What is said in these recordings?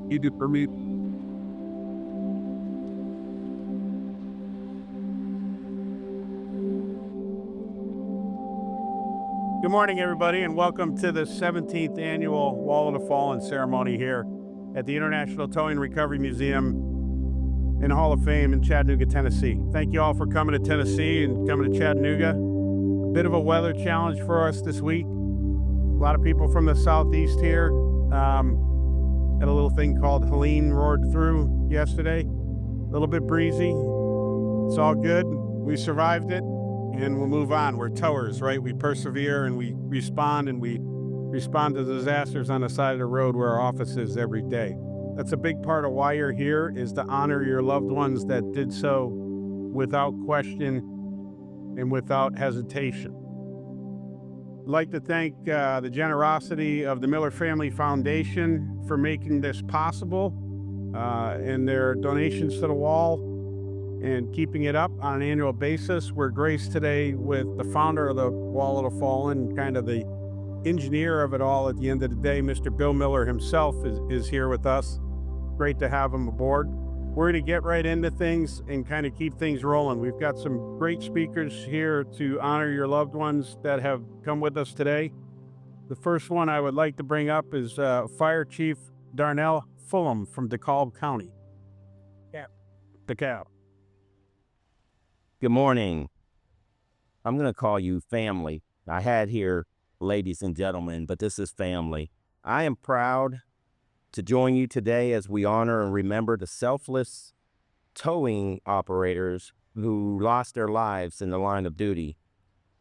You do for me. Good morning, everybody, and welcome to the 17th annual Wall of the Fallen ceremony here at the International Towing Recovery Museum and Hall of Fame in Chattanooga, Tennessee. Thank you all for coming to Tennessee and coming to Chattanooga. A bit of a weather challenge for us this week. A lot of people from the southeast here. Had a little thing called Helene roared through yesterday. A little bit breezy. It's all good. We survived it. And we'll move on. We're towers, right? We persevere and we respond to disasters on the side of the road where our office is every day. That's a big part of why you're here, is to honor your loved ones that did so without question and without hesitation. I'd like to thank the generosity of the Miller Family Foundation for making this possible and their donations to the wall and keeping it up on an annual basis. We're graced today with the founder of the Wall of the Fallen, kind of the engineer of it all at the end of the day. Mr. Bill Miller himself is here with us. Great to have him aboard. We're going to get right into things and kind of keep things rolling. We've got some great speakers here to honor your loved ones that have come with us today. The first one I would like to bring up is Fire Chief Darnell Fulham from DeKalb County. DeKalb. Good morning. I'm going to call you family. I had here ladies and gentlemen, but this is family. I am proud to join you today as we honor and remember the selfless towing operators who lost their lives in the line of duty.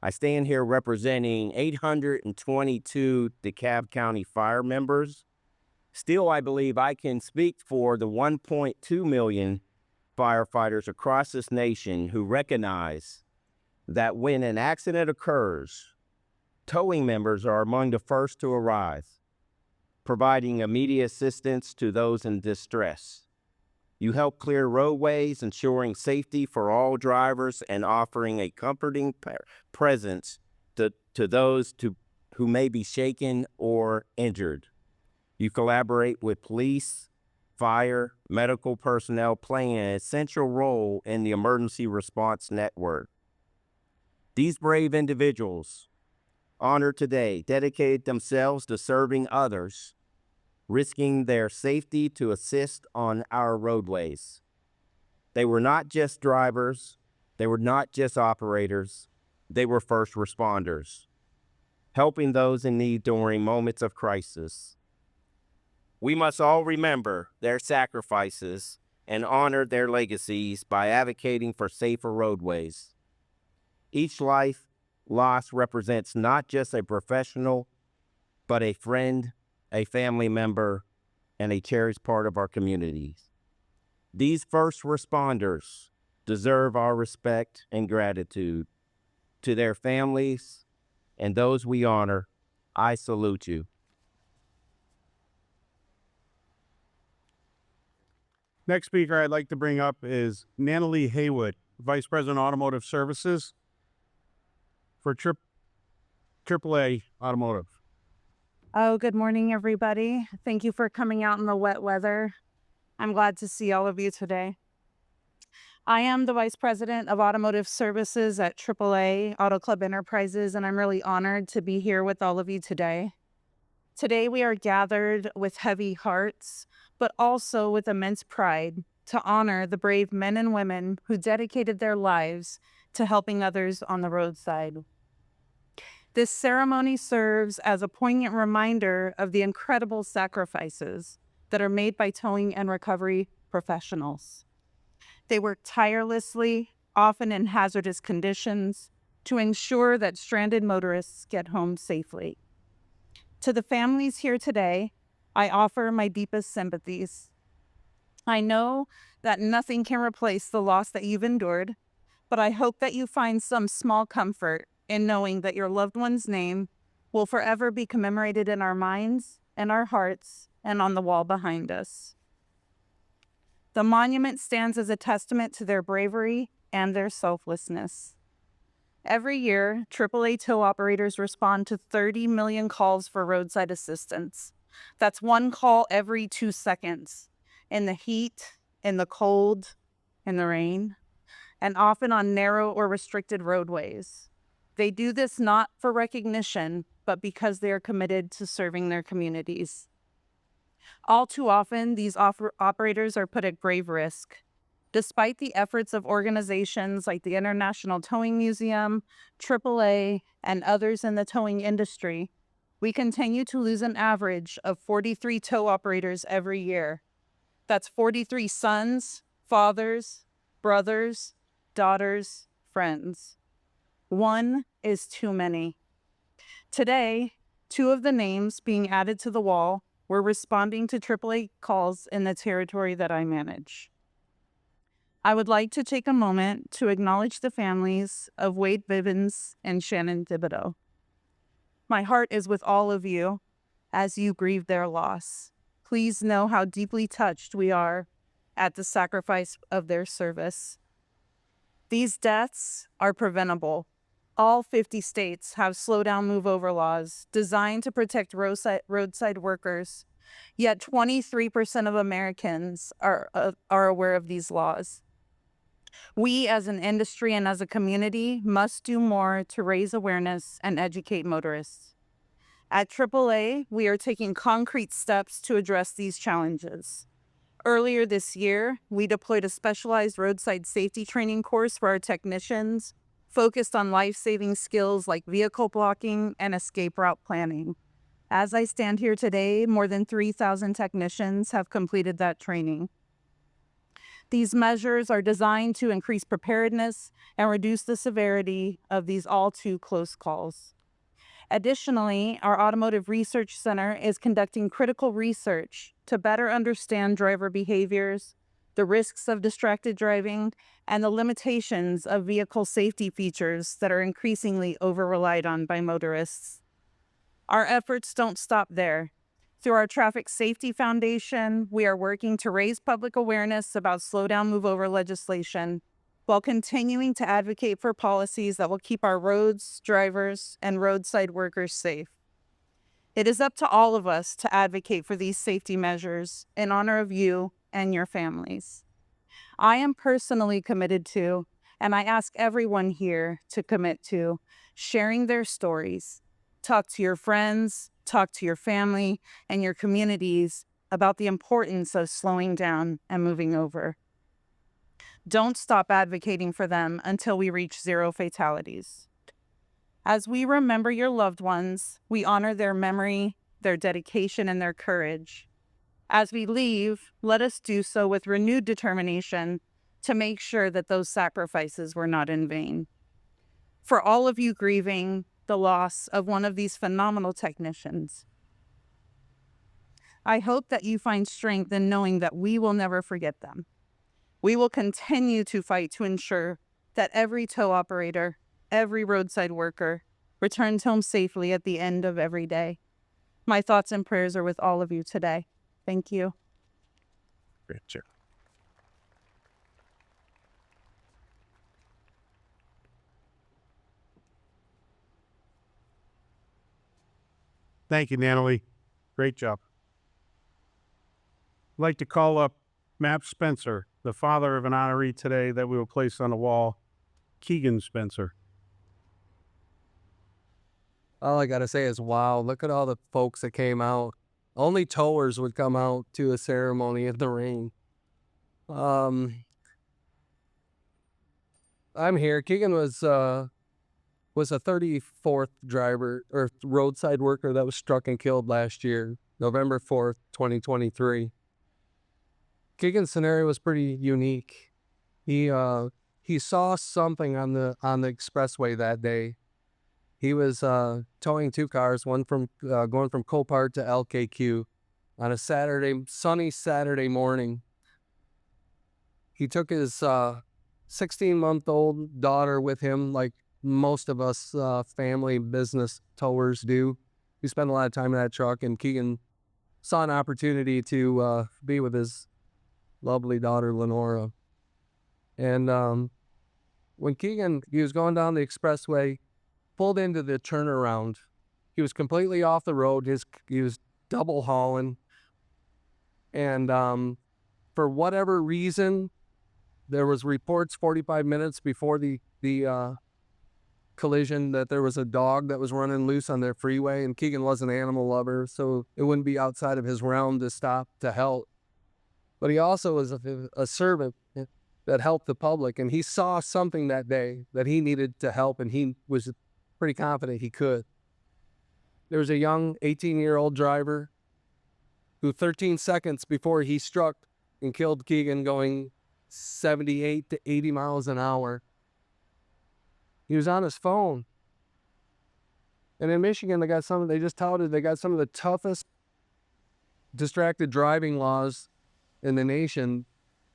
I stand here representing 822 DeKalb County fire members. Still, I believe I can speak for the 1.2 million firefighters across this nation who recognize that when an accident occurs, towing members are among the first to arrive, providing immediate assistance to those in distress. You help clear roadways, ensuring safety for all drivers and offering a comforting presence to those who may be shaken or injured. You collaborate with police, fire, medical personnel, playing an essential role in the emergency response network. These brave individuals, honored today, dedicated themselves to serving others, risking their safety to assist on our roadways. They were not just drivers, they were not just operators, they were first responders, helping those in need during moments of crisis. We must all remember their sacrifices and honor their legacies by advocating for safer roadways. Each life lost represents not just a professional, but a friend, a family member, and a cherished part of our communities. These first responders deserve our respect and gratitude. To their families and those we honor, I salute you. Next speaker I'd like to bring up is Natalie Haywood, Vice President Automotive Services for AAA Automotive. Oh, good morning, everybody. Thank you for coming out in the wet weather. I'm glad to see all of you today. I am the Vice President of Automotive Services at AAA Auto Club Enterprises, and I'm really honored to be here with all of you today. Today, we are gathered with heavy hearts, but also with immense pride to honor the brave men and women who dedicated their lives to helping others on the roadside. This ceremony serves as a poignant reminder of the incredible sacrifices that are made by towing and recovery professionals. They work tirelessly, often in hazardous conditions, to ensure that stranded motorists get home safely. To the families here today, I offer my deepest sympathies. I know that nothing can replace the loss that you've endured, but I hope that you find some small comfort in knowing that your loved one's name will forever be commemorated in our minds and our hearts and on the wall behind us. The monument stands as a testament to their bravery and their selflessness. Every year, AAA tow operators respond to 30 million calls for roadside assistance, That's one call every 2 seconds, in the heat, in the cold, in the rain, and often on narrow or restricted roadways. They do this not for recognition, but because they are committed to serving their communities. All too often, these operators are put at grave risk. Despite the efforts of organizations like the International Towing Museum, AAA, and others in the towing industry, we continue to lose an average of 43 tow operators every year. That's 43 sons, fathers, brothers, daughters, friends. One is too many. Today, 2 of the names being added to the wall were responding to AAA calls in the territory that I manage. I would like to take a moment to acknowledge the families of Wade Bivens and Shannon Thibodeau. My heart is with all of you as you grieve their loss. Please know how deeply touched we are at the sacrifice of their service. These deaths are preventable. All 50 states have slow down, move over laws designed to protect roadside workers, yet 23% of Americans are aware of these laws. We as an industry and as a community must do more to raise awareness and educate motorists. At AAA, we are taking concrete steps to address these challenges. Earlier this year, we deployed a specialized roadside safety training course for our technicians, focused on life-saving skills like vehicle blocking and escape route planning. As I stand here today, more than 3,000 technicians have completed that training. These measures are designed to increase preparedness and reduce the severity of these all too close calls. Additionally, our Automotive Research Center is conducting critical research to better understand driver behaviors, the risks of distracted driving, and the limitations of vehicle safety features that are increasingly over-relied on by motorists. Our efforts don't stop there. Through our Traffic Safety Foundation, we are working to raise public awareness about slow down, move over legislation, while continuing to advocate for policies that will keep our roads, drivers, and roadside workers safe. It is up to all of us to advocate for these safety measures in honor of you and your families. I am personally committed to, and I ask everyone here to commit to, sharing their stories. Talk to your friends, talk to your family and your communities about the importance of slowing down and moving over. Don't stop advocating for them until we reach 0 fatalities. As we remember your loved ones, we honor their memory, their dedication, and their courage. As we leave, let us do so with renewed determination to make sure that those sacrifices were not in vain. For all of you grieving the loss of one of these phenomenal technicians, I hope that you find strength in knowing that we will never forget them. We will continue to fight to ensure that every tow operator, every roadside worker returns home safely at the end of every day. My thoughts and prayers are with all of you today. Thank you. Great, Chair. Thank you, Natalie. Great job. I'd like to call up Matt Spencer, the father of an honoree today that we will place on the wall, Keegan Spencer. All I gotta say is, wow, look at all the folks that came out. Only towers would come out to a ceremony in the rain. I'm here. Keegan was a 34th driver or roadside worker that was struck and killed last year, November 4th, 2023. Keegan's scenario was pretty unique. He saw something on the expressway that day. He was towing 2 cars, one from going from Copart to LKQ on a sunny Saturday morning. He took his 16-month-old daughter with him, like most of us family business towers do. We spend a lot of time in that truck, and Keegan saw an opportunity to be with his lovely daughter, Lenora. And when he was going down the expressway, pulled into the turnaround. He was completely off the road. He was double hauling. And for whatever reason, there was reports 45 minutes before the collision that there was a dog that was running loose on their freeway, and Keegan was an animal lover, so it wouldn't be outside of his realm to stop to help. But he also was a servant that helped the public, and he saw something that day that he needed to help, and he was pretty confident he could. There was a young 18-year-old driver who 13 seconds before he struck and killed Keegan going 78 to 80 miles an hour, he was on his phone. And in Michigan, they just touted they got some of the toughest distracted driving laws in the nation.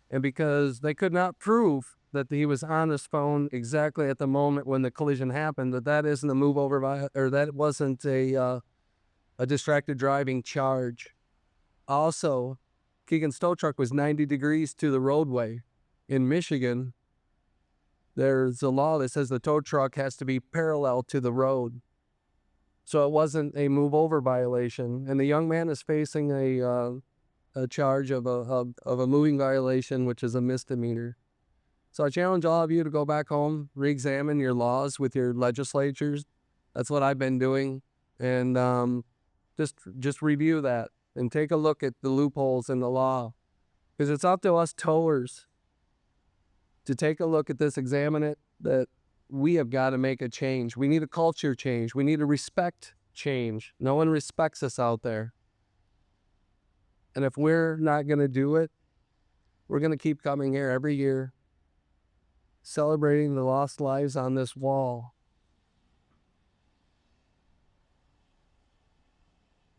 And because they could not prove that he was on his phone exactly at the moment when the collision happened, that isn't a move over, or that wasn't a distracted driving charge. Also, Keegan's tow truck was 90 degrees to the roadway. In Michigan, there's a law that says the tow truck has to be parallel to the road. So it wasn't a move over violation. And the young man is facing a charge of a moving violation, which is a misdemeanor. So I challenge all of you to go back home, re-examine your laws with your legislatures. That's what I've been doing. And just review that and take a look at the loopholes in the law. Because it's up to us towers to take a look at this, examine it, that we have got to make a change. We need a culture change. We need a respect change. No one respects us out there. And if we're not going to do it, we're going to keep coming here every year, celebrating the lost lives on this wall.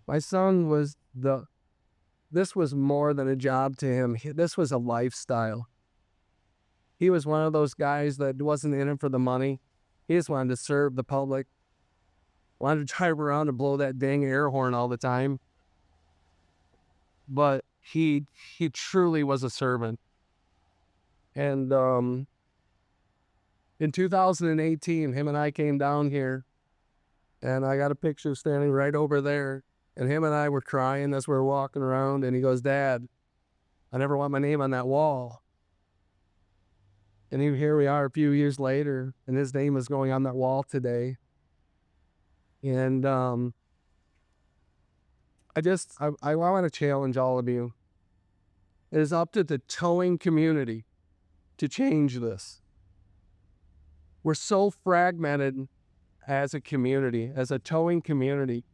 My son this was more than a job to him. This was a lifestyle. He was one of those guys that wasn't in it for the money. He just wanted to serve the public. Wanted to drive around and blow that dang air horn all the time. But he truly was a servant. And in 2018, him and I came down here, and I got a picture standing right over there. And him and I were crying as we were walking around, and he goes, "Dad, I never want my name on that wall." And here we are a few years later, and his name is going on that wall today. And I want to challenge all of you. It is up to the towing community to change this. We're so fragmented as a community, as a towing community,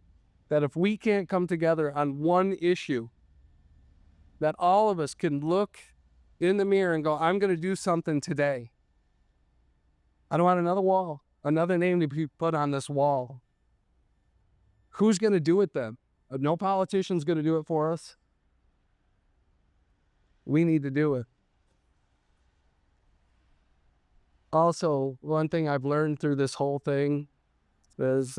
that if we can't come together on one issue, that all of us can look in the mirror and go, I'm going to do something today. I don't want another wall, another name to be put on this wall. Who's going to do it then? No politician's going to do it for us. We need to do it. Also, one thing I've learned through this whole thing is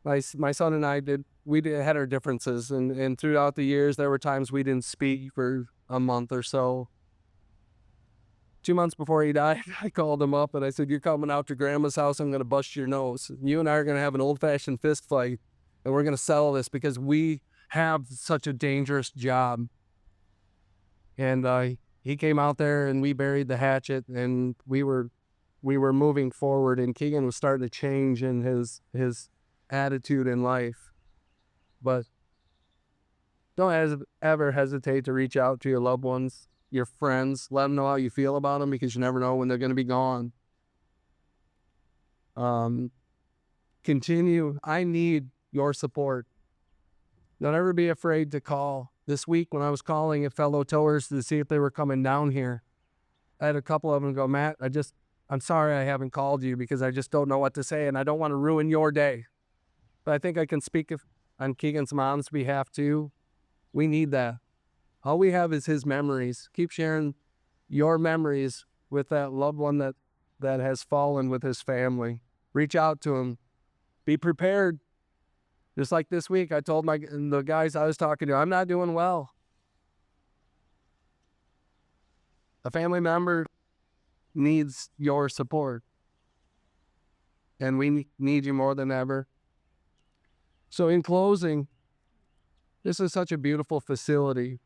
my son and I had our differences, and throughout the years, there were times we didn't speak for a month or so. 2 months before he died, I called him up and I said, "You're coming out to Grandma's house, I'm going to bust your nose. You and I are going to have an old-fashioned fist fight, and we're going to settle this because we have such a dangerous job." And he came out there and we buried the hatchet, and we were moving forward, and Keegan was starting to change in his attitude in life. But don't ever hesitate to reach out to your loved ones, your friends. Let them know how you feel about them, because you never know when they're going to be gone. Continue. I need your support. Don't ever be afraid to call. This week when I was calling at fellow towers to see if they were coming down here, I had a couple of them go, "Matt, I'm sorry I haven't called you because I just don't know what to say, and I don't want to ruin your day." But I think I can speak on Keegan's mom's behalf too. We need that. All we have is his memories. Keep sharing your memories with that loved one that has fallen with his family. Reach out to him. Be prepared. Just like this week, I told the guys I was talking to, I'm not doing well. A family member needs your support, and we need you more than ever. So in closing, This is such a beautiful facility.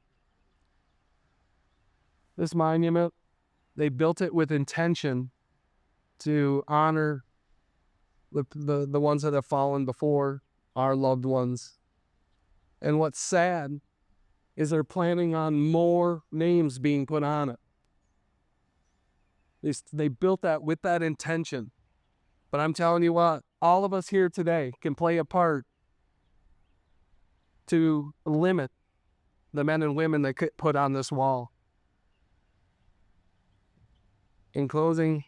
This monument, they built it with intention to honor the ones that have fallen before, our loved ones. And what's sad is they're planning on more names being put on it. They built that with that intention. But I'm telling you what, all of us here today can play a part to limit the men and women that get put on this wall. In closing,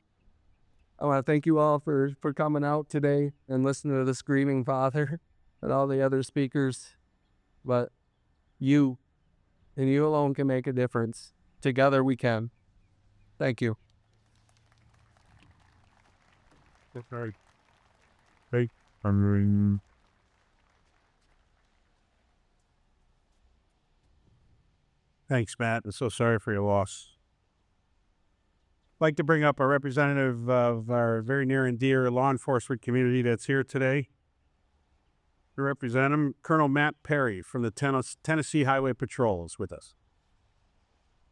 I want to thank you all for coming out today and listening to the Screaming Father and all the other speakers. But you and you alone can make a difference. Together we can. Thank you. Sorry. Thanks, Matt. I'm so sorry for your loss. I'd like to bring up a representative of our very near and dear law enforcement community that's here today. To represent him, Colonel Matt Perry from the Tennessee Highway Patrol is with us.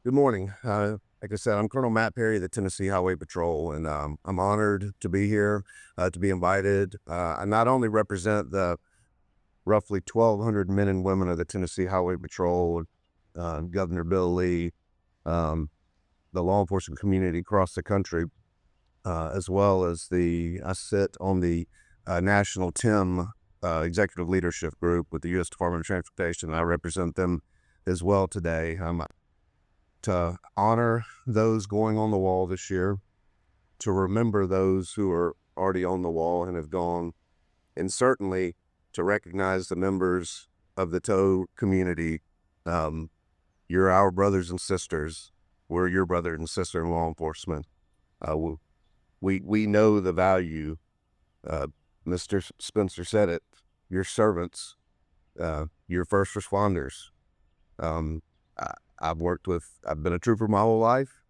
Good morning. Like I said, I'm Colonel Matt Perry of the Tennessee Highway Patrol, and I'm honored to be here, to be invited. I not only represent the roughly 1,200 men and women of the Tennessee Highway Patrol, Governor Bill Lee, the law enforcement community across the country, as well as I sit on the National TIM Executive Leadership Group with the U.S. Department of Transportation, and I represent them as well today. To honor those going on the wall this year, to remember those who are already on the wall and have gone, and certainly to recognize the members of the TOW community. You're our brothers and sisters. We're your brother and sister in law enforcement. We know the value. Mr. Spencer said it. Your servants, your first responders. I've been a trooper my whole life.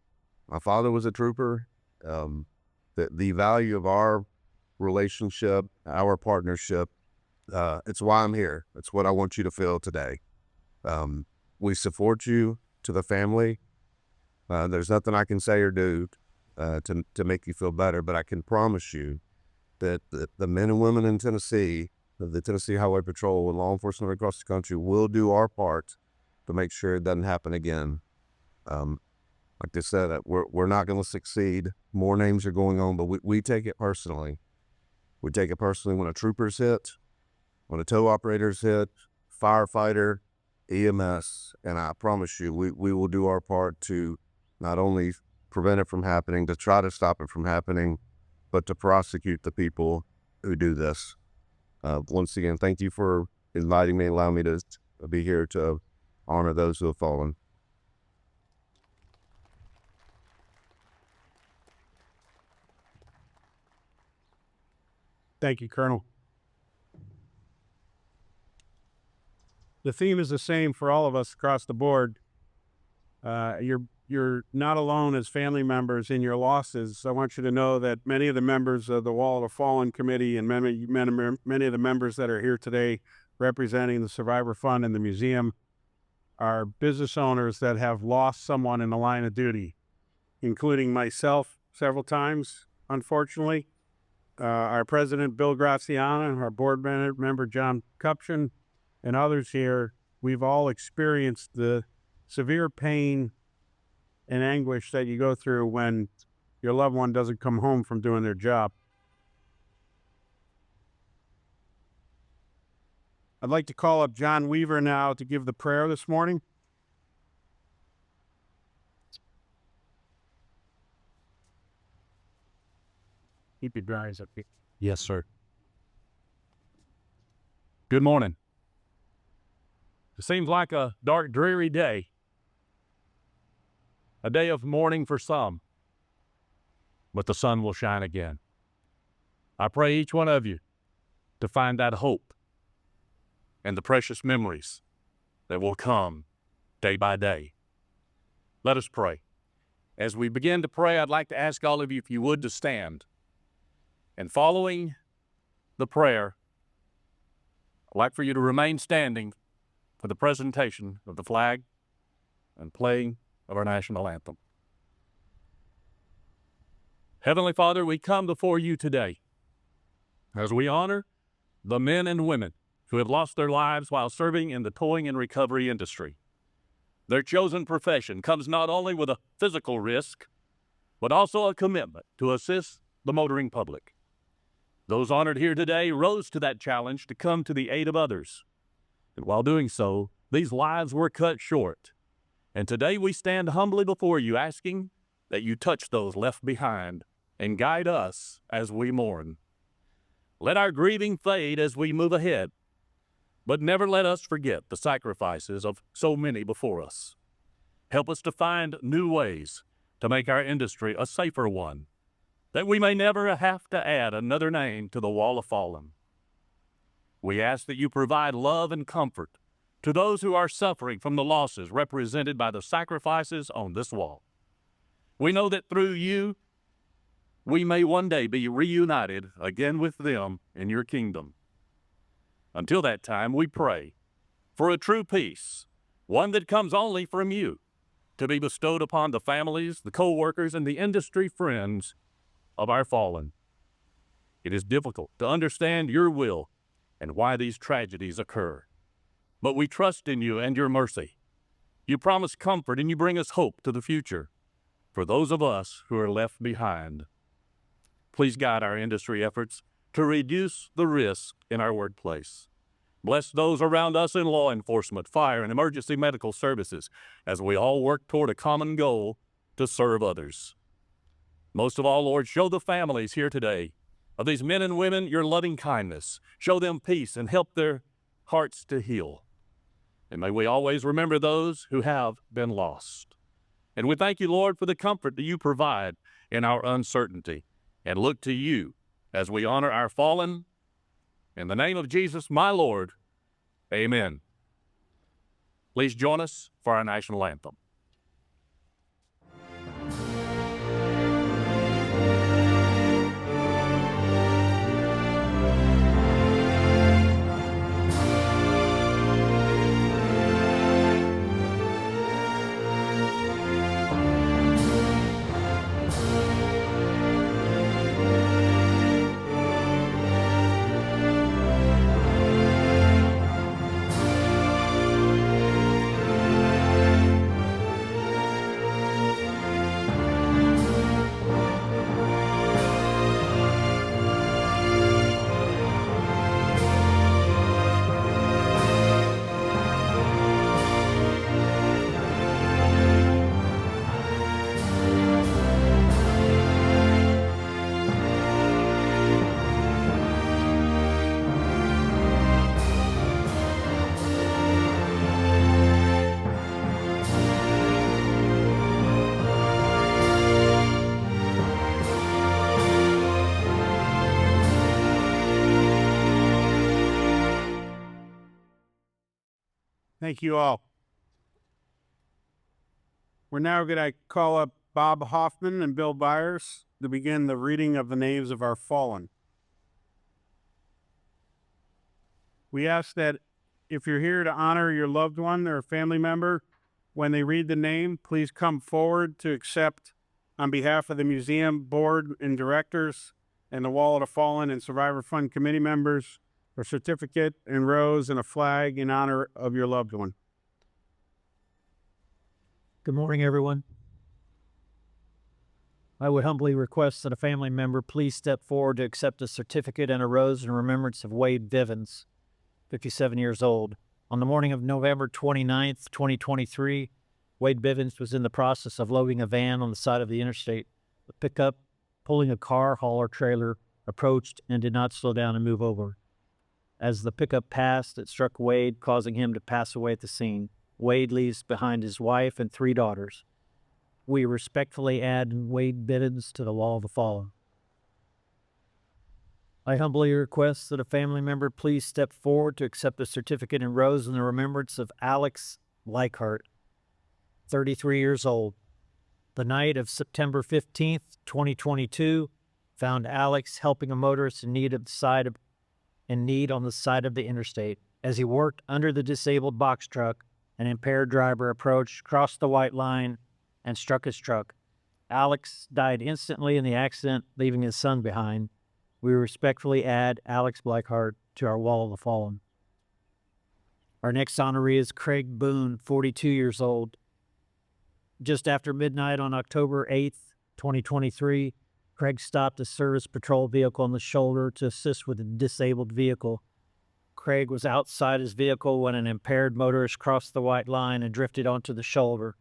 My father was a trooper. The value of our relationship, our partnership, it's why I'm here. It's what I want you to feel today. We support you to the family. There's nothing I can say or do to make you feel better, but I can promise you that the men and women in Tennessee, the Tennessee Highway Patrol and law enforcement across the country will do our part to make sure it doesn't happen again. Like I said, we're not going to succeed. More names are going on, but we take it personally. We take it personally when a trooper's hit, when a tow operator's hit, firefighter, EMS, and I promise you, we will do our part to not only prevent it from happening, to try to stop it from happening, but to prosecute the people who do this. Once again, thank you for inviting me and allowing me to be here to honor those who have fallen. Thank you, Colonel. The theme is the same for all of us across the board. You're not alone as family members in your losses. I want you to know that many of the members of the Wall of the Fallen Committee and many of the members that are here today representing the Survivor Fund and the museum are business owners that have lost someone in the line of duty, including myself several times, unfortunately. Our president, Bill Graziano, our board member, John Cupchin, and others here, we've all experienced the severe pain and anguish that you go through when your loved one doesn't come home from doing their job. I'd like to call up John Weaver now to give the prayer this morning. Keep your eyes up here. Yes, sir. Good morning. It seems like a dark, dreary day. A day of mourning for some. But the sun will shine again. I pray each one of you to find that hope and the precious memories that will come day by day. Let us pray. As we begin to pray, I'd like to ask all of you, if you would, to stand. And following the prayer, I'd like for you to remain standing for the presentation of the flag and playing of our national anthem. Heavenly Father, we come before you today as we honor the men and women who have lost their lives while serving in the towing and recovery industry. Their chosen profession comes not only with a physical risk, but also a commitment to assist the motoring public. Those honored here today rose to that challenge to come to the aid of others. And while doing so, these lives were cut short. And today we stand humbly before you, asking that you touch those left behind and guide us as we mourn. Let our grieving fade as we move ahead, but never let us forget the sacrifices of so many before us. Help us to find new ways to make our industry a safer one, that we may never have to add another name to the wall of fallen. We ask that you provide love and comfort to those who are suffering from the losses represented by the sacrifices on this wall. We know that through you, we may one day be reunited again with them in your kingdom. Until that time, we pray for a true peace, one that comes only from you, to be bestowed upon the families, the co-workers, and the industry friends of our fallen. It is difficult to understand your will and why these tragedies occur, but we trust in you and your mercy. You promise comfort and you bring us hope to the future for those of us who are left behind. Please guide our industry efforts to reduce the risk in our workplace. Bless those around us in law enforcement, fire, and emergency medical services as we all work toward a common goal to serve others. Most of all, Lord, show the families here today of these men and women your loving kindness. Show them peace and help their hearts to heal. And may we always remember those who have been lost. And we thank you, Lord, for the comfort that you provide in our uncertainty, and look to you as we honor our fallen. In the name of Jesus, my Lord, amen. Please join us for our national anthem. Thank you all. We're now going to call up Bob Hoffman and Bill Byers to begin the reading of the names of our fallen. We ask that if you're here to honor your loved one or family member, when they read the name, please come forward to accept, on behalf of the museum board and directors and the Wall of the Fallen and Survivor Fund committee members, a certificate and rose and a flag in honor of your loved one. Good morning, everyone. I would humbly request that a family member please step forward to accept a certificate and a rose in remembrance of Wade Bivens, 57 years old. On the morning of November 29th, 2023, Wade Bivens was in the process of loading a van on the side of the interstate. The pickup pulling a car hauler trailer approached and did not slow down and move over. As the pickup passed, it struck Wade, causing him to pass away at the scene. Wade leaves behind his wife and 3 daughters. We respectfully add Wade Bivens to the Wall of the Fallen. I humbly request that a family member please step forward to accept the certificate and rose in the remembrance of Alex Leichhardt, 33 years old. The night of September 15th, 2022, found Alex helping a motorist in need on the side of the interstate. As he worked under the disabled box truck, an impaired driver approached, crossed the white line, and struck his truck. Alex died instantly in the accident, leaving his son behind. We respectfully add Alex Blackheart to our Wall of the Fallen. Our next honoree is Craig Boone, 42 years old. Just after midnight on October 8th, 2023, Craig stopped a service patrol vehicle on the shoulder to assist with a disabled vehicle. Craig was outside his vehicle when an impaired motorist crossed the white line and drifted onto the shoulder.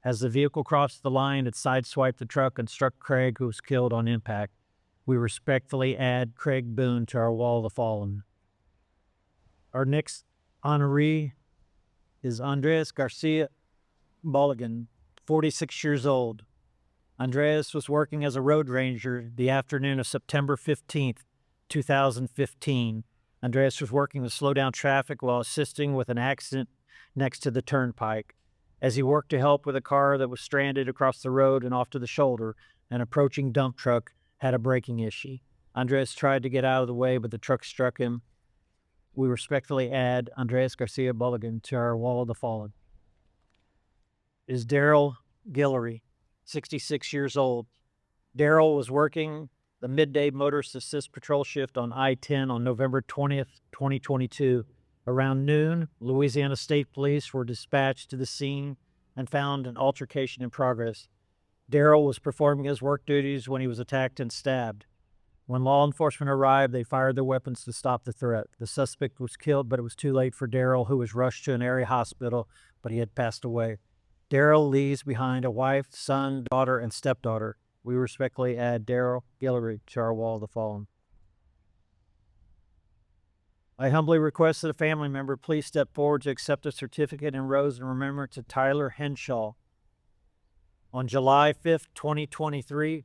As the vehicle crossed the line, it sideswiped the truck and struck Craig, who was killed on impact. We respectfully add Craig Boone to our Wall of the Fallen. Our next honoree is Andres Garcia Mulligan, 46 years old. Andreas was working as a road ranger the afternoon of September 15th, 2015. Andreas was working to slow down traffic while assisting with an accident next to the turnpike. As he worked to help with a car that was stranded across the road and off to the shoulder, an approaching dump truck had a braking issue. Andreas tried to get out of the way, but the truck struck him. We respectfully add Andreas Garcia Mulligan to our Wall of the Fallen. It is Daryl Guillory, 66 years old. Daryl was working the midday motorist assist patrol shift on I-10 on November 20th, 2022. Around noon, Louisiana State Police were dispatched to the scene and found an altercation in progress. Daryl was performing his work duties when he was attacked and stabbed. When law enforcement arrived, they fired their weapons to stop the threat. The suspect was killed, but it was too late for Daryl, who was rushed to an area hospital, but he had passed away. Daryl leaves behind a wife, son, daughter, and stepdaughter. We respectfully add Daryl Guillory to our Wall of the Fallen. I humbly request that a family member please step forward to accept a certificate in rose in remembrance of Tyler Henshaw. On July 5th, 2023,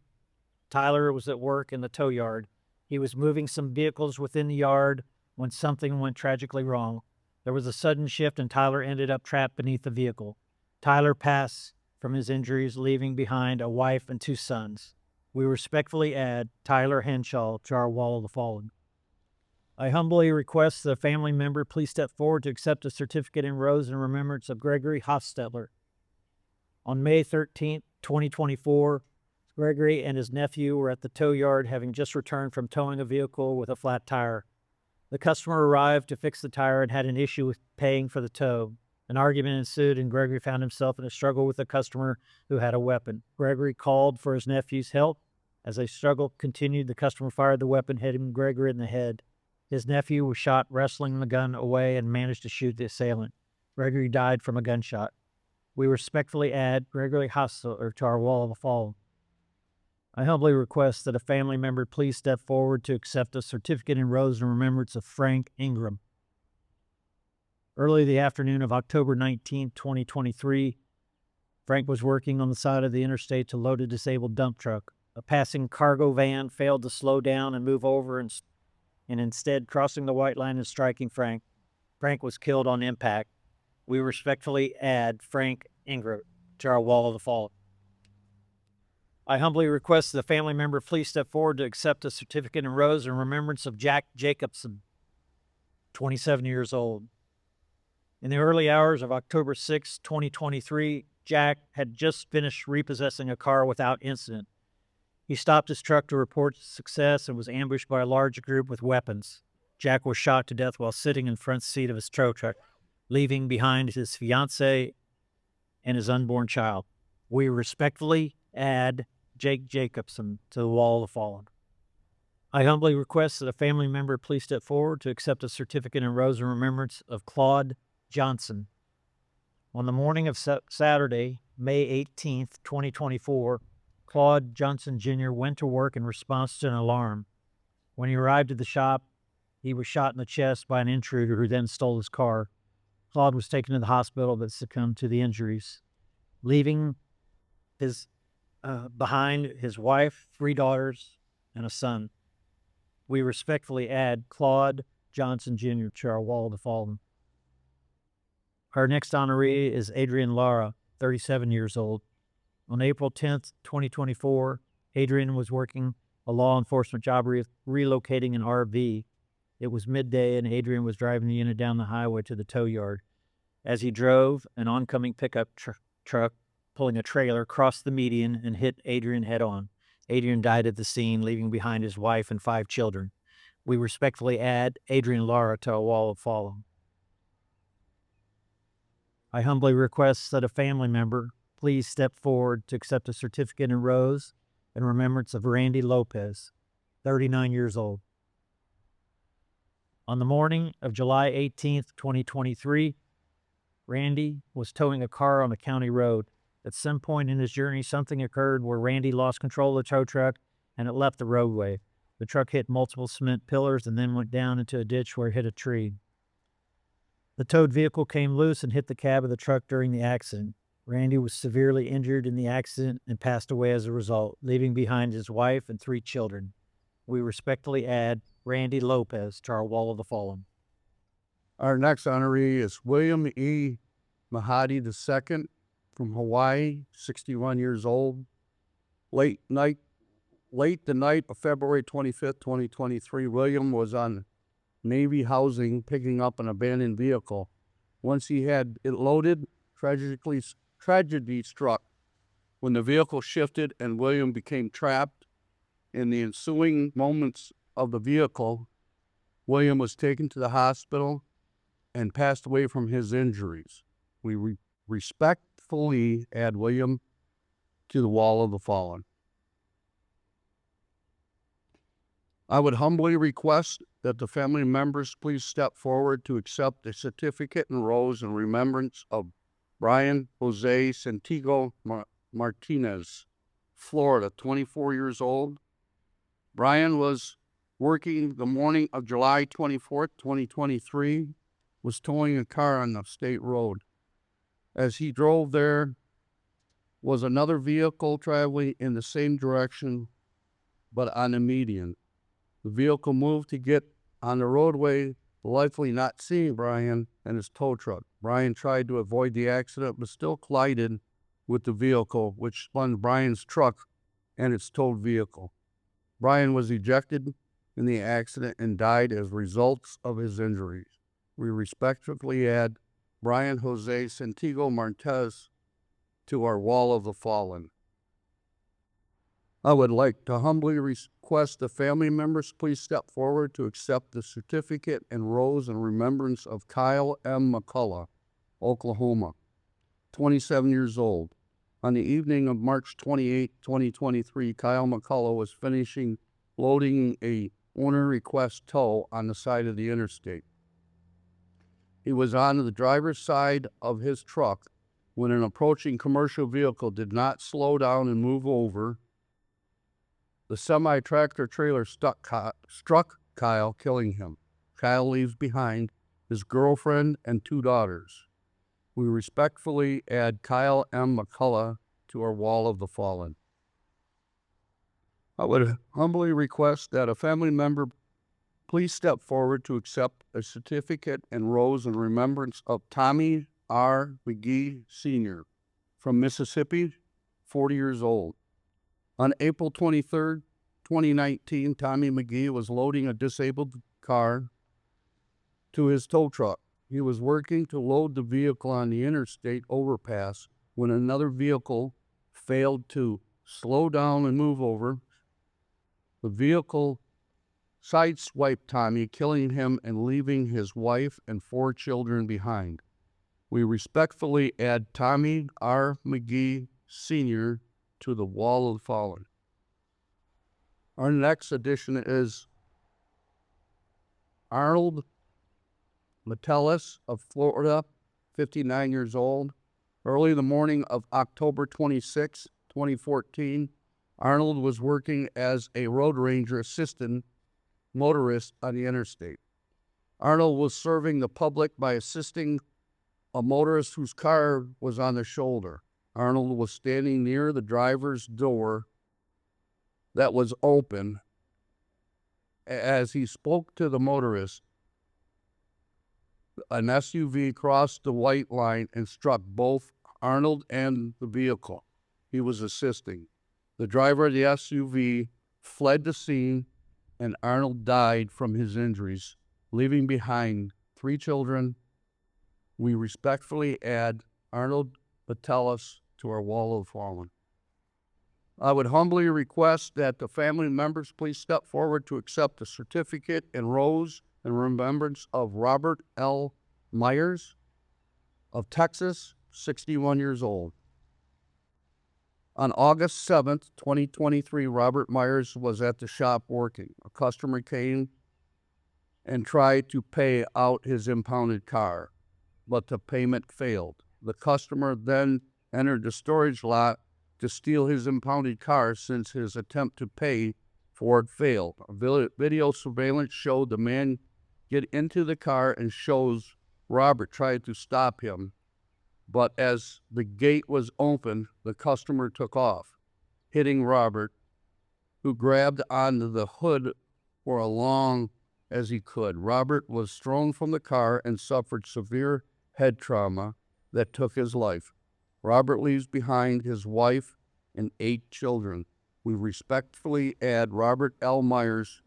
Tyler was at work in the tow yard. He was moving some vehicles within the yard when something went tragically wrong. There was a sudden shift and Tyler ended up trapped beneath the vehicle. Tyler passed from his injuries, leaving behind a wife and 2 sons. We respectfully add Tyler Henshaw to our Wall of the Fallen. I humbly request that a family member please step forward to accept a certificate in rose in remembrance of Gregory Hostetler. On May 13th, 2024, Gregory and his nephew were at the tow yard having just returned from towing a vehicle with a flat tire. The customer arrived to fix the tire and had an issue with paying for the tow. An argument ensued and Gregory found himself in a struggle with a customer who had a weapon. Gregory called for his nephew's help. As the struggle continued, the customer fired the weapon, hitting Gregory in the head. His nephew was shot wrestling the gun away and managed to shoot the assailant. Gregory died from a gunshot. We respectfully add Gregory Hostetler to our Wall of the Fallen. I humbly request that a family member please step forward to accept a certificate in rose in remembrance of Frank Ingram. Early the afternoon of October 19, 2023, Frank was working on the side of the interstate to load a disabled dump truck. A passing cargo van failed to slow down and move over and instead crossing the white line and striking Frank. Frank was killed on impact. We respectfully add Frank Ingram to our Wall of the Fallen. I humbly request that a family member please step forward to accept a certificate in rose in remembrance of Jack Jacobson, 27 years old. In the early hours of October 6, 2023, Jack had just finished repossessing a car without incident. He stopped his truck to report success and was ambushed by a large group with weapons. Jack was shot to death while sitting in the front seat of his tow truck, leaving behind his fiancée and his unborn child. We respectfully add Jake Jacobson to the Wall of the Fallen. I humbly request that a family member please step forward to accept a certificate in rose in remembrance of Claude Johnson. On the morning of Saturday, May 18th, 2024, Claude Johnson Jr. went to work in response to an alarm. When he arrived at the shop, he was shot in the chest by an intruder who then stole his car. Claude was taken to the hospital but succumbed to the injuries, leaving behind his wife, 3 daughters, and a son. We respectfully add Claude Johnson Jr. to our Wall of the Fallen. Our next honoree is Adrian Lara, 37 years old. On April 10th, 2024, Adrian was working a law enforcement job relocating an RV. It was midday, and Adrian was driving the unit down the highway to the tow yard. As he drove, an oncoming pickup truck pulling a trailer crossed the median and hit Adrian head-on. Adrian died at the scene, leaving behind his wife and 5 children. We respectfully add Adrian Lara to our wall of fallen. I humbly request that a family member please step forward to accept a certificate in rose in remembrance of Randy Lopez, 39 years old. On the morning of July 18th, 2023, Randy was towing a car on a county road. At some point in his journey, something occurred where Randy lost control of the tow truck and it left the roadway. The truck hit multiple cement pillars and then went down into a ditch where it hit a tree. The towed vehicle came loose and hit the cab of the truck during the accident. Randy was severely injured in the accident and passed away as a result, leaving behind his wife and 3 children. We respectfully add Randy Lopez to our wall of the fallen. Our next honoree is William E. Mahadi II from Hawaii, 61 years old. Late the night of February 25th, 2023, William was on Navy housing picking up an abandoned vehicle. Once he had it loaded, tragedy struck when the vehicle shifted and William became trapped. In the ensuing moments of the vehicle, William was taken to the hospital and passed away from his injuries. We respectfully add William to the wall of the fallen. I would humbly request that the family members please step forward to accept a certificate in rose in remembrance of Brian Jose Santiago Martinez, Florida, 24 years old. Brian was working the morning of July 24th, 2023, was towing a car on the state road. As he drove, there was another vehicle traveling in the same direction, but on a median. The vehicle moved to get on the roadway, likely not seeing Brian and his tow truck. Brian tried to avoid the accident, but still collided with the vehicle, which spun Brian's truck and its towed vehicle. Brian was ejected in the accident and died as results of his injuries. We respectfully add Brian Jose Santiago Martinez to our wall of the fallen. I would like to humbly request the family members please step forward to accept the certificate in rose in remembrance of Kyle M. McCullough, Oklahoma, 27 years old. On the evening of March 28, 2023, Kyle McCullough was finishing loading a owner request tow on the side of the interstate. He was on the driver's side of his truck when an approaching commercial vehicle did not slow down and move over. The semi-tractor trailer struck Kyle, killing him. Kyle leaves behind his girlfriend and 2 daughters. We respectfully add Kyle M. McCullough to our wall of the fallen. I would humbly request that a family member please step forward to accept a certificate in rose in remembrance of Tommy R. McGee, Sr. from Mississippi, 40 years old. On April 23rd, 2019, Tommy McGee was loading a disabled car to his tow truck. He was working to load the vehicle on the interstate overpass when another vehicle failed to slow down and move over. The vehicle sideswiped Tommy, killing him and leaving his wife and 4 children behind. We respectfully add Tommy R. McGee, Sr. to the wall of the fallen. Our next addition is Arnold Metellus of Florida, 59 years old. Early the morning of October 26, 2014, Arnold was working as a road ranger assistant motorist on the interstate. Arnold was serving the public by assisting a motorist whose car was on the shoulder. Arnold was standing near the driver's door that was open. As he spoke to the motorist, an SUV crossed the white line and struck both Arnold and the vehicle he was assisting. The driver of the SUV fled the scene, and Arnold died from his injuries leaving behind 3 children. We respectfully add Arnold Batellis to our wall of the fallen. I would humbly request that the family members please step forward to accept a certificate in rose in remembrance of Robert L. Myers of Texas, 61 years old. On August 7th, 2023, Robert Myers was at the shop working. A customer came and tried to pay out his impounded car, but the payment failed. The customer then entered the storage lot to steal his impounded car since his attempt to pay for it failed. Video surveillance showed the man get into the car and shows Robert tried to stop him, but as the gate was open, the customer took off, hitting Robert, who grabbed onto the hood for as long as he could. Robert was thrown from the car and suffered severe head trauma that took his life. Robert leaves behind his wife and 8 children. We respectfully add Robert L. Myers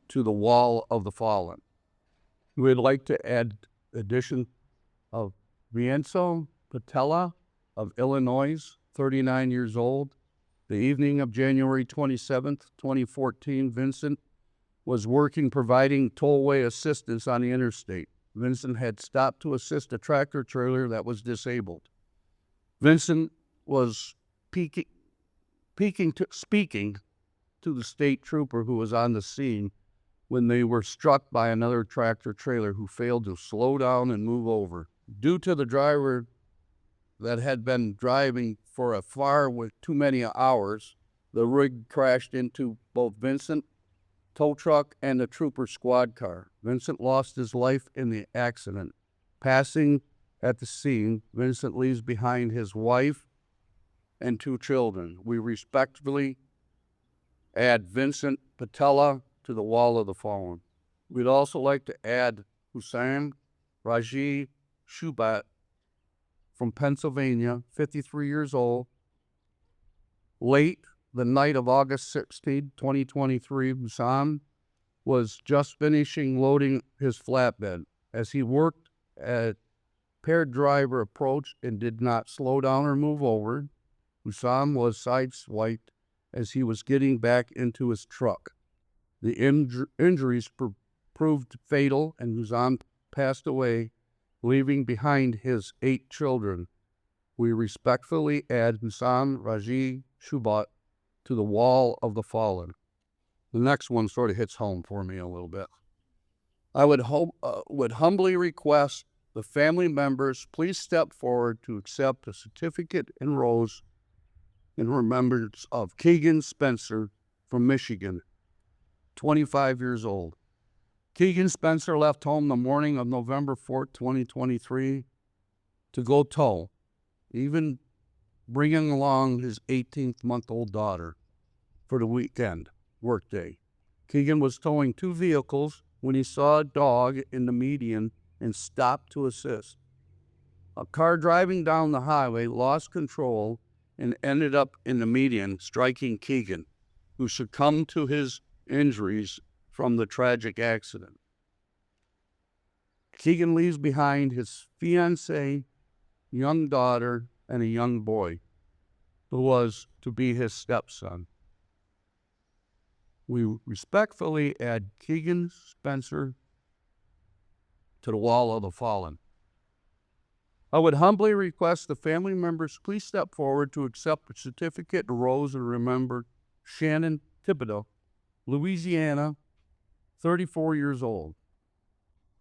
to the wall of the fallen. We'd like to add addition of Vienso Patella of Illinois, 39 years old. The evening of January 27th, 2014, Vincent was working providing tollway assistance on the interstate. Vincent had stopped to assist a tractor trailer that was disabled. Vincent was speaking to the state trooper who was on the scene when they were struck by another tractor trailer who failed to slow down and move over. Due to the driver that had been driving for a far with too many hours, the rig crashed into both Vincent tow truck and the trooper squad car. Vincent lost his life in the accident. Passing at the scene, Vincent leaves behind his wife and 2 children. We respectfully add Vincent Patella to the wall of the fallen. We'd also like to add Hussein Raji Shubat from Pennsylvania, 53 years old. Late the night of August 16, 2023, Hussein was just finishing loading his flatbed. As he worked, a paired driver approached and did not slow down or move over. Hussein was sideswiped as he was getting back into his truck. The injuries proved fatal, and Hussein passed away, leaving behind his 8 children. We respectfully add Hussein Raji Shubat to the wall of the fallen. The next one sort of hits home for me a little bit. I would humbly request the family members please step forward to accept a certificate in rose in remembrance of Keegan Spencer from Michigan, 25 years old. Keegan Spencer left home the morning of November 4th, 2023 to go tow, even bringing along his 18-month-old daughter for the weekend workday. Keegan was towing 2 vehicles when he saw a dog in the median and stopped to assist. A car driving down the highway lost control and ended up in the median, striking Keegan, who succumbed to his injuries from the tragic accident. Keegan leaves behind his fiancée, young daughter, and a young boy who was to be his stepson. We respectfully add Keegan Spencer to the wall of the fallen. I would humbly request the family members please step forward to accept a certificate of rose and remember Shannon Thibodeau, Louisiana, 34 years old.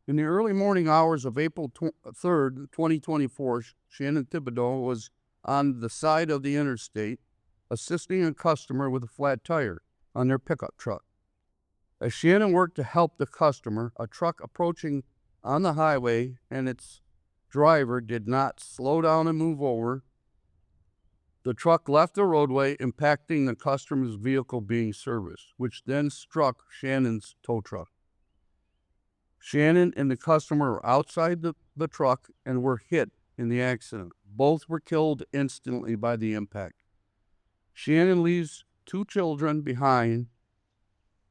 In the early morning hours of April 3rd, 2024, Shannon Thibodeau was on the side of the interstate assisting a customer with a flat tire on their pickup truck. As Shannon worked to help the customer, a truck approaching on the highway and its driver did not slow down and move over. The truck left the roadway, impacting the customer's vehicle being serviced, which then struck Shannon's tow truck. Shannon and the customer were outside the truck and were hit in the accident. Both were killed instantly by the impact. Shannon leaves 2 children behind.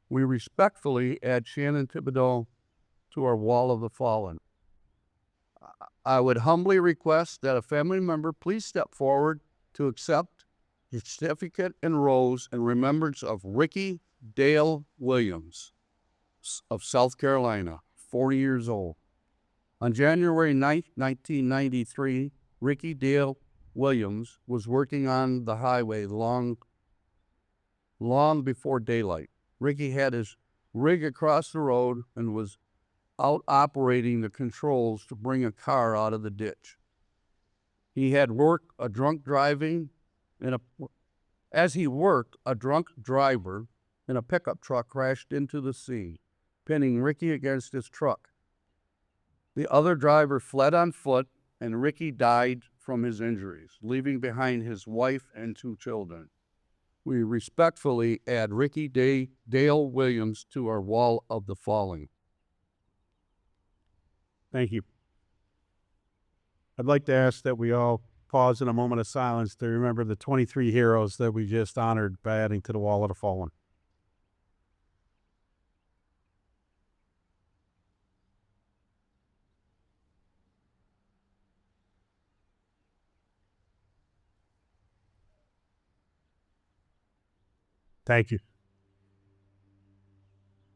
We respectfully add Shannon Thibodeau to our Wall of the Fallen. I would humbly request that a family member please step forward to accept the certificate and rose in remembrance of Ricky Dale Williams of South Carolina, 40 years old. On January 9th, 1993, Ricky Dale Williams was working on the highway long before daylight. Ricky had his rig across the road and was out operating the controls to bring a car out of the ditch. He had worked a drunk driver in a pickup truck crashed into the sea, pinning Ricky against his truck. The other driver fled on foot, and Ricky died from his injuries, leaving behind his wife and 2 children. We respectfully add Ricky Dale Williams to our Wall of the Fallen. Thank you. I'd like to ask that we all pause in a moment of silence to remember the 23 heroes that we just honored by adding to the Wall of the Fallen. Thank you.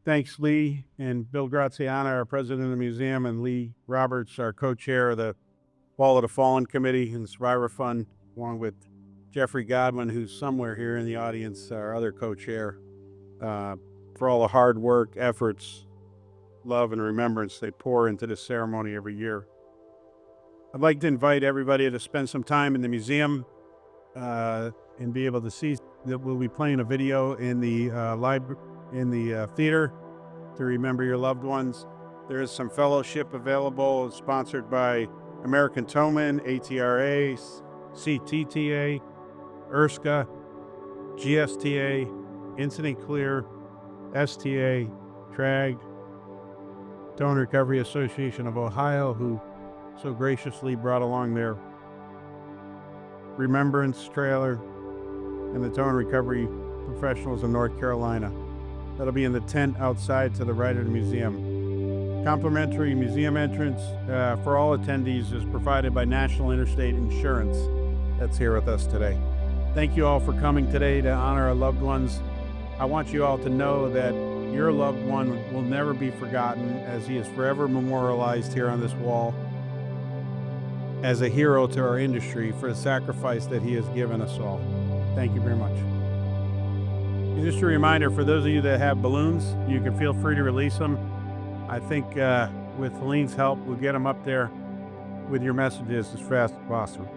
Thanks, Lee and Bill Graziano, our president of the museum, and Lee Roberts, our co-chair of the Wall of the Fallen Committee and Survivor Fund, along with Jeffrey Godwin, who's somewhere here in the audience, our other co-chair, for all the hard work, efforts, love, and remembrance they pour into this ceremony every year. I'd like to invite everybody to spend some time in the museum and be able to see that we'll be playing a video in the theater to remember your loved ones. There is some fellowship available, sponsored by American Toman, ATRA, CTTA, ERSCA, GSTA, Incident Clear, STA, TRAG, Towing Recovery Association of Ohio, who so graciously brought along their remembrance trailer, and the Towing Recovery Professionals of North Carolina. That'll be in the tent outside to the right of the museum. Complimentary museum entrance for all attendees is provided by National Interstate Insurance that's here with us today. Thank you all for coming today to honor our loved ones. I want you all to know that your loved one will never be forgotten, as he is forever memorialized here on this wall as a hero to our industry for the sacrifice that he has given us all. Thank you very much. And just a reminder, for those of you that have balloons, you can feel free to release them. I think with Helene's help, we'll get them up there with your messages as fast as possible.